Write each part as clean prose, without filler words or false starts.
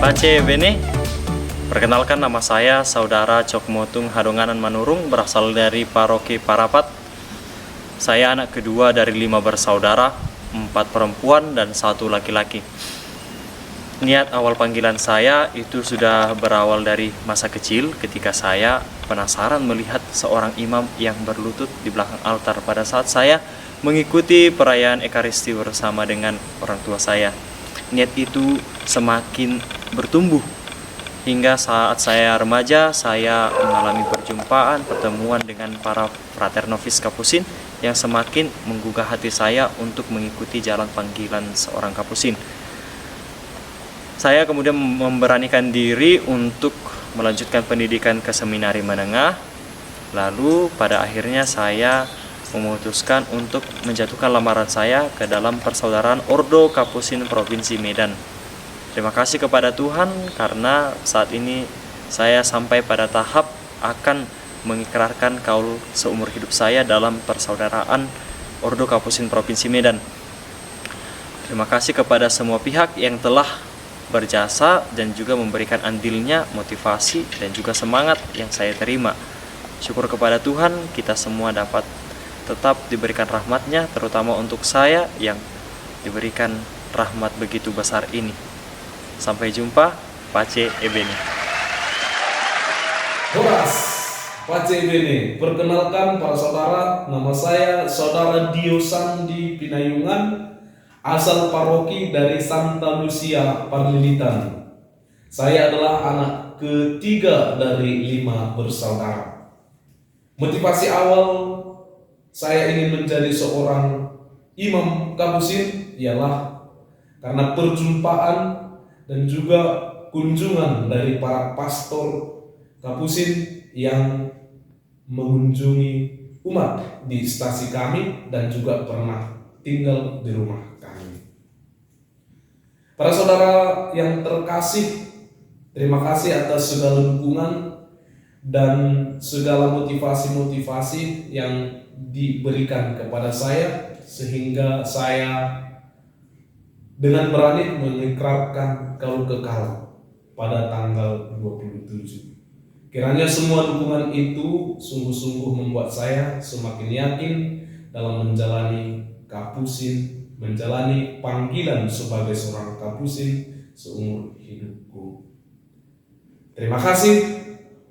Pace Bene, perkenalkan nama saya Saudara Cokmotung Hadonganan Manurung, berasal dari Paroki Parapat. Saya anak kedua dari 5 bersaudara, 4 perempuan dan 1 laki-laki. Niat awal panggilan saya itu sudah berawal dari masa kecil ketika saya penasaran melihat seorang imam yang berlutut di belakang altar pada saat saya mengikuti perayaan Ekaristi bersama dengan orang tua saya. Niat itu semakin bertumbuh hingga saat saya remaja saya mengalami pertemuan dengan para frater novis kapusin yang semakin menggugah hati saya untuk mengikuti jalan panggilan seorang kapusin. Saya kemudian memberanikan diri untuk melanjutkan pendidikan ke seminari menengah. Lalu pada akhirnya saya memutuskan untuk menjatuhkan lamaran saya ke dalam Persaudaraan Ordo Kapusin Provinsi Medan. Terima kasih kepada Tuhan karena saat ini saya sampai pada tahap akan mengikrarkan kaul seumur hidup saya dalam Persaudaraan Ordo Kapusin Provinsi Medan. Terima kasih kepada semua pihak yang telah berjasa dan juga memberikan andilnya, motivasi dan juga semangat yang saya terima. Syukur kepada Tuhan kita semua dapat tetap diberikan rahmat-Nya, terutama untuk saya yang diberikan rahmat begitu besar ini. Sampai jumpa, Pace Ebene. Horas, Pace Ebene. Perkenalkan para saudara, nama saya Saudara Dio Sandi Pinayungan, asal paroki dari Santa Lucia, Parlilitan. Saya adalah anak ketiga dari 5 bersaudara. Motivasi awal saya ingin menjadi seorang imam kapusin ialah karena perjumpaan dan juga kunjungan dari para pastor kapusin yang mengunjungi umat di stasi kami dan juga pernah tinggal di rumah kami. Para saudara yang terkasih, terima kasih atas segala dukungan dan segala motivasi-motivasi yang diberikan kepada saya sehingga saya dengan berani mengikrarkan kaul kekal pada tanggal 27. Kiranya semua dukungan itu sungguh-sungguh membuat saya semakin yakin dalam menjalani kapusin, menjalani panggilan sebagai seorang kapusin seumur hidupku. Terima kasih.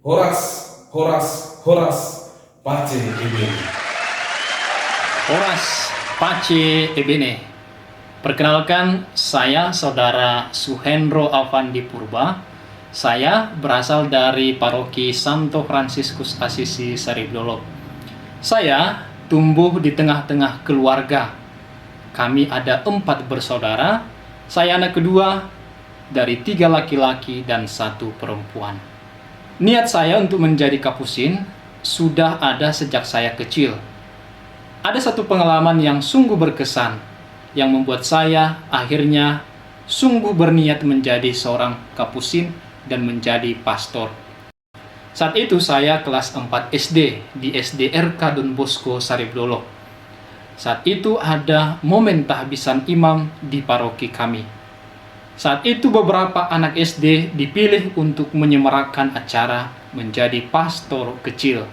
Horas, horas, horas, Pace Ebene. Horas, Pace Ebene. Perkenalkan, saya Saudara Suhendro Avandi Purba. Saya berasal dari Paroki Santo Fransiskus Assisi Saribdolok. Saya tumbuh di tengah-tengah keluarga. Kami ada 4 bersaudara. Saya anak kedua dari 3 laki-laki dan 1 perempuan. Niat saya untuk menjadi kapusin sudah ada sejak saya kecil. Ada satu pengalaman yang sungguh berkesan, yang membuat saya akhirnya sungguh berniat menjadi seorang kapusin dan menjadi pastor. Saat itu saya kelas 4 SD di SDRK Don Bosco Saribdolok. Saat itu ada momen tahbisan imam di paroki kami. Saat itu beberapa anak SD dipilih untuk menyemarakan acara menjadi pastor kecil.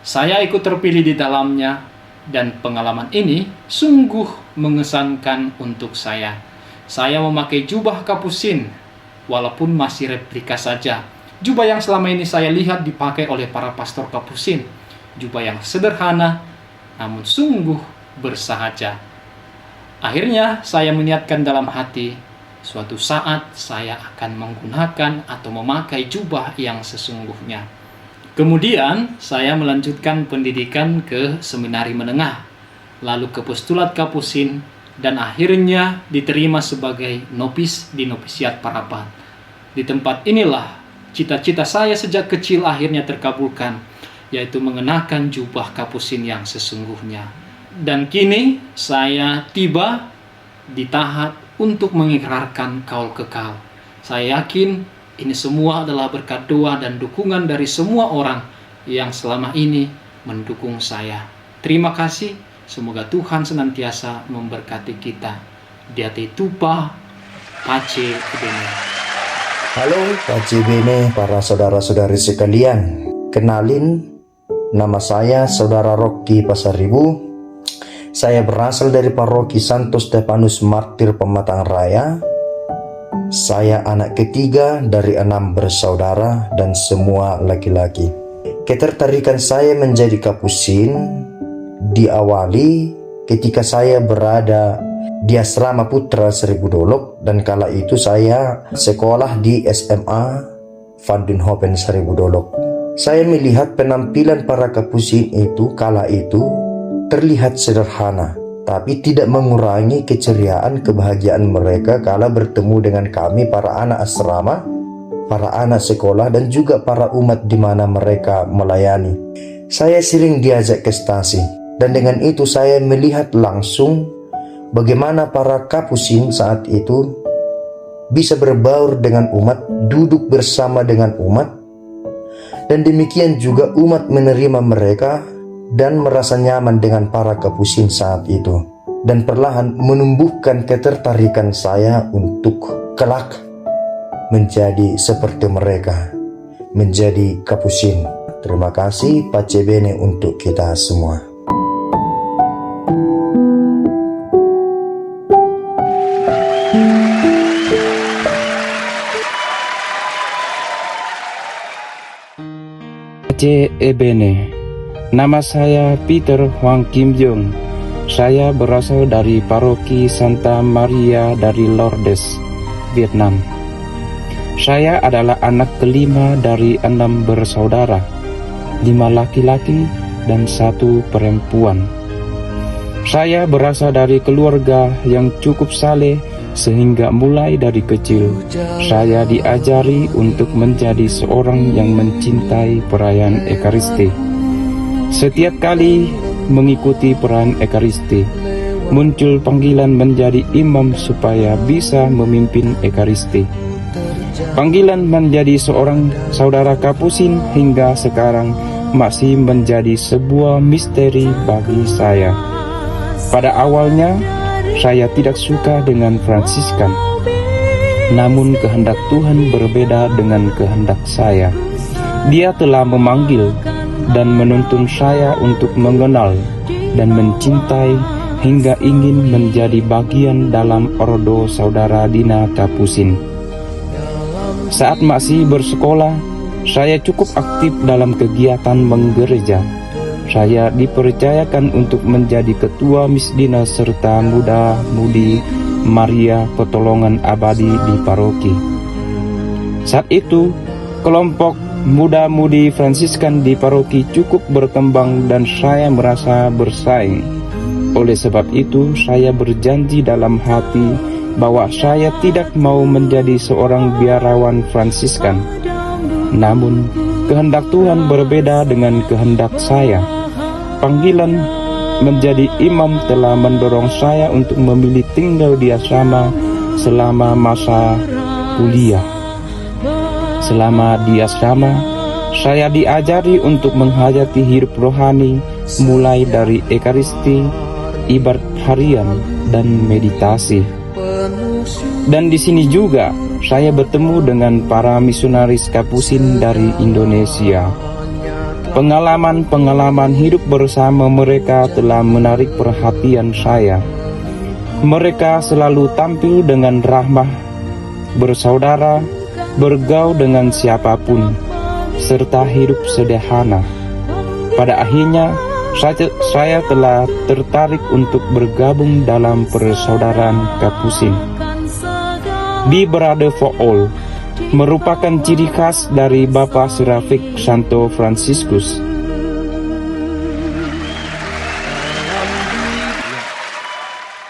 Saya ikut terpilih di dalamnya dan pengalaman ini sungguh mengesankan untuk saya. Saya memakai jubah kapusin walaupun masih replika saja. Jubah yang selama ini saya lihat dipakai oleh para pastor kapusin. Jubah yang sederhana namun sungguh bersahaja. Akhirnya saya meniatkan dalam hati, suatu saat saya akan menggunakan atau memakai jubah yang sesungguhnya. Kemudian saya melanjutkan pendidikan ke seminari menengah, lalu ke postulat kapusin, dan akhirnya diterima sebagai nopis di novisiat Parapat. Di tempat inilah cita-cita saya sejak kecil akhirnya terkabulkan, yaitu mengenakan jubah kapusin yang sesungguhnya. Dan kini saya tiba di tahap untuk mengikrarkan kaul kekal. Saya yakin ini semua adalah berkat doa dan dukungan dari semua orang yang selama ini mendukung saya. Terima kasih. Semoga Tuhan senantiasa memberkati kita. Diate Tupa, Pace Ebene. Halo Pak Cibene, para saudara-saudari sekalian. Kenalin, nama saya Saudara Rocky Pasaribu. Saya berasal dari Paroki Santo Stefanus Martir Pematang Raya. Saya anak ketiga dari 6 bersaudara dan semua laki-laki. Ketertarikan saya menjadi Kapusin diawali ketika saya berada di Asrama Putra Seribu Dolok, dan kala itu saya sekolah di SMA Van den Hoven Seribu Dolok. Saya melihat penampilan para Kapusin itu kala itu terlihat sederhana, tapi tidak mengurangi keceriaan kebahagiaan mereka kala bertemu dengan kami para anak asrama, para anak sekolah, dan juga para umat di mana mereka melayani. Saya sering diajak ke stasi, dan dengan itu saya melihat langsung bagaimana para Kapusin saat itu bisa berbaur dengan umat, duduk bersama dengan umat, dan demikian juga umat menerima mereka dan merasa nyaman dengan para Kapusin saat itu, dan perlahan menumbuhkan ketertarikan saya untuk kelak menjadi seperti mereka, menjadi Kapusin. Terima kasih Pak Cibene untuk kita semua. Ebene. Nama saya Peter Hwang Kim Jong. Saya berasal dari Paroki Santa Maria dari Lourdes, Vietnam. Saya adalah anak kelima dari 6 bersaudara, 5 laki-laki dan 1 perempuan. Saya berasal dari keluarga yang cukup saleh, sehingga mulai dari kecil saya diajari untuk menjadi seorang yang mencintai perayaan Ekaristi. Setiap kali mengikuti perayaan Ekaristi, muncul panggilan menjadi imam supaya bisa memimpin Ekaristi. Panggilan menjadi seorang saudara Kapusin hingga sekarang masih menjadi sebuah misteri bagi saya. Pada awalnya saya tidak suka dengan Fransiskan, namun kehendak Tuhan berbeda dengan kehendak saya. Dia telah memanggil dan menuntun saya untuk mengenal dan mencintai hingga ingin menjadi bagian dalam ordo saudara Dina Kapusin. Saat masih bersekolah, saya cukup aktif dalam kegiatan menggereja. Saya dipercayakan untuk menjadi ketua misdina serta muda-mudi Maria Pertolongan Abadi di paroki. Saat itu, kelompok muda-mudi Fransiskan di paroki cukup berkembang dan saya merasa bersaing. Oleh sebab itu, saya berjanji dalam hati bahwa saya tidak mau menjadi seorang biarawan Fransiskan. Namun, kehendak Tuhan berbeda dengan kehendak saya. Panggilan menjadi imam telah mendorong saya untuk memilih tinggal di asrama selama masa kuliah. Selama di asrama, saya diajari untuk menghayati hidup rohani mulai dari Ekaristi, ibadat harian, dan meditasi. Dan di sini juga saya bertemu dengan para misionaris Kapusin dari Indonesia. Pengalaman-pengalaman hidup bersama mereka telah menarik perhatian saya. Mereka selalu tampil dengan ramah, bersaudara, bergaul dengan siapapun, serta hidup sederhana. Pada akhirnya, saya telah tertarik untuk bergabung dalam persaudaraan Kapusin. Be Brother for All merupakan ciri khas dari Bapak Serafik Santo Fransiskus.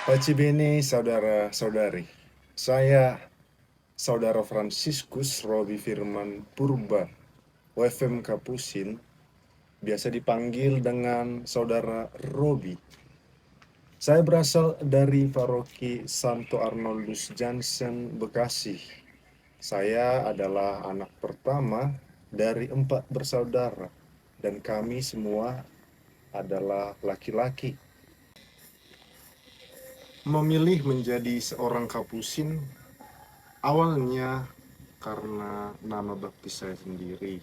Pak Cibene, saudara-saudari, saya Saudara Fransiskus Robi Firman Purba, WFM Kapusin, biasa dipanggil dengan Saudara Robi. Saya berasal dari Paroki Santo Arnoldus Jansen, Bekasi. Saya adalah anak pertama dari 4 bersaudara, dan kami semua adalah laki-laki. Memilih menjadi seorang Kapusin, awalnya karena nama baptis saya sendiri.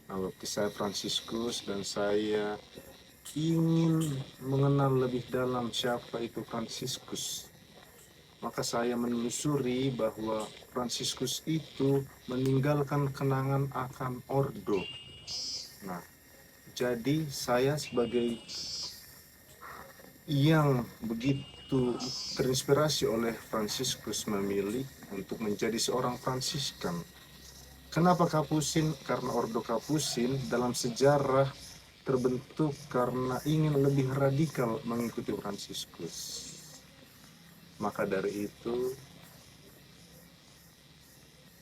Nama baptis saya Fransiskus dan saya ingin mengenal lebih dalam siapa itu Fransiskus. Maka saya menelusuri bahwa Fransiskus itu meninggalkan kenangan akan ordo. Nah, jadi saya sebagai yang begitu terinspirasi oleh Fransiskus memilih untuk menjadi seorang Fransiskan. Kenapa Kapusin? Karena Ordo Kapusin dalam sejarah terbentuk karena ingin lebih radikal mengikuti Fransiskus. Maka dari itu,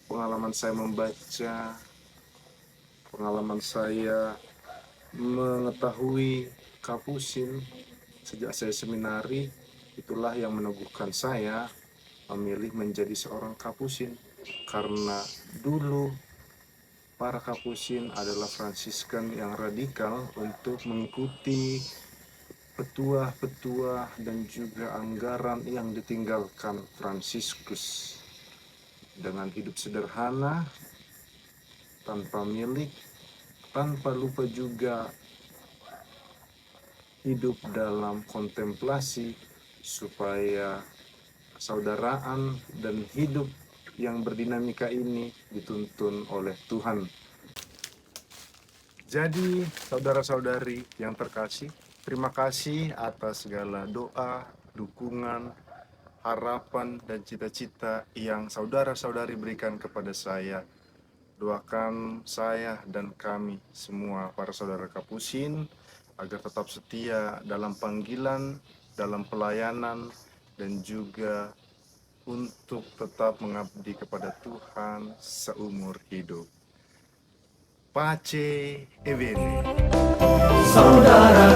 pengalaman saya membaca, pengalaman saya mengetahui Kapusin sejak saya seminari, itulah yang meneguhkan saya memilih menjadi seorang Kapusin. Karena dulu para Kapusin adalah Fransiskan yang radikal untuk mengikuti petuah-petuah dan juga anggaran yang ditinggalkan Fransiskus. Dengan hidup sederhana, tanpa milik, tanpa lupa juga hidup dalam kontemplasi supaya persaudaraan dan hidup yang berdinamika ini dituntun oleh Tuhan. Jadi saudara-saudari yang terkasih, terima kasih atas segala doa, dukungan, harapan, dan cita-cita yang saudara-saudari berikan kepada saya. Doakan saya dan kami semua para saudara Kapusin agar tetap setia dalam panggilan, dalam pelayanan, dan juga untuk tetap mengabdi kepada Tuhan seumur hidup. Pace e bene. Saudara